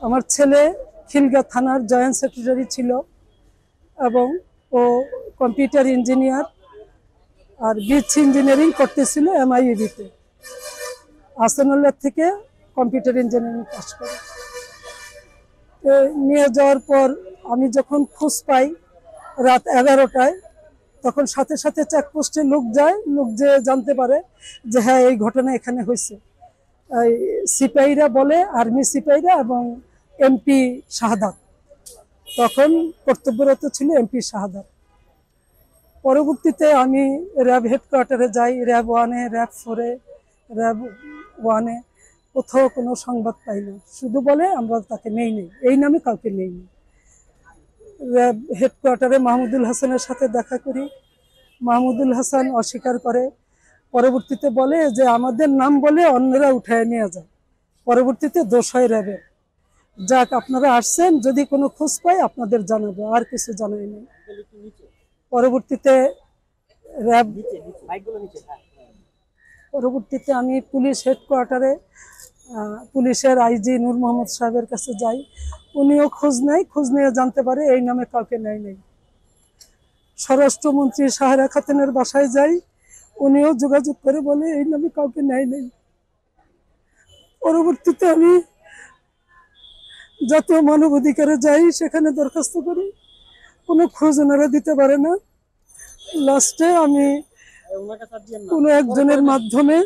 আমার ছেলে খিলগাঁও থানার জয়েন্ট সেক্রেটারি ছিল এবং ও কম্পিউটার ইঞ্জিনিয়ার আর বিএসসি ইঞ্জিনিয়ারিং করতেছিল MIUB-তে। আহসানুল্লাহ থেকে কম্পিউটার ইঞ্জিনিয়ারিং পাস করে নিয়ে যাওয়ার পর আমি যখন খোঁজ পাই রাত 11টায়, তখন সাথে সাথে চেকপোস্টে লোক যায়, লোক যে জানতে পারে যে হ্যাঁ এই ঘটনা এখানে হয়েছে। সিপাহীরা বলে, আর্মি সিপাহীরা এবং MP শাহাদাত, তখন কর্তব্যরত ছিল MP শাহাদাত। পরবর্তীতে আমি র্যাব হেডকোয়ার্টারে যাই, র্যাব 1-এ, র্যাব 4-এ, র্যাব 1-এ, কোথাও কোনো সংবাদ পাই না। শুধু বলে আমরা তাকে নেই, এই নামে কাউকে নেই। র্যাব হেডকোয়ার্টারে মাহমুদুল হাসানের সাথে দেখা করি, মাহমুদুল হাসান অস্বীকার করে। পরবর্তীতে বলে যে আমাদের নাম বলে অন্যরা উঠায় নিয়ে যায়, পরবর্তীতে দোষ হয় র্যাবের। যাক, আপনারা আসছেন, যদি কোনো খোঁজ পাই আপনাদের জানাবো, আর কিছু জানাই নাই। পরবর্তীতে র্যাব পরবর্তীতে আমি পুলিশ হেডকোয়ার্টারে পুলিশের IG নূর মোহাম্মদ সাহেবের কাছে যাই। উনিও খোঁজ নেয়, খোঁজ নিয়ে জানতে পারে এই নামে কাউকে নেয় নাই। স্বরাষ্ট্রমন্ত্রী সাহেরা খাতুনের বাসায় যাই, উনিও যোগাযোগ করে বলে এই নামে কাউকে নেয় নাই। পরবর্তীতে আমি জাতীয় মানবাধিকারে যাই, সেখানে দরখাস্ত করি, কোনো খোঁজ ওনারা দিতে পারে না। লাস্টে আমি কোনো একজনের মাধ্যমে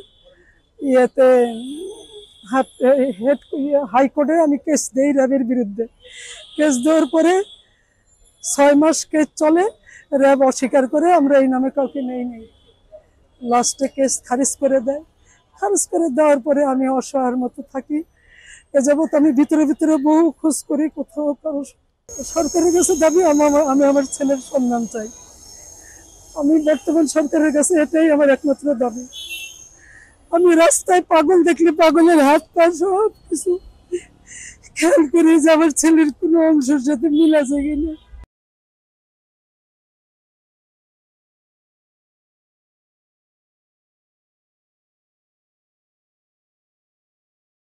হাইকোর্টে আমি কেস দেই র্যাবের বিরুদ্ধে। কেস দেওয়ার পরে 6 মাস কেস চলে, র্যাব অস্বীকার করে আমরা এই নামে কাউকে নেই। লাস্টে কেস খারিজ করে দেয়। খারিজ করে দেওয়ার পরে আমি অসহায়ের মতো থাকি। এ যাবৎ আমি ভিতরে ভিতরে বহু খোঁজ করি, কোথাও কারো। সরকারের কাছে দাবি আমি আমার ছেলের সন্ধান চাই। আমি বর্তমান সরকারের কাছে এটাই আমার একমাত্র দাবি। আমি রাস্তায় পাগল দেখলে পাগলের হাত পা সব কিছু খেয়াল করি যে আমার ছেলের কোনো অংশের সাথে মিল আছে কিনা।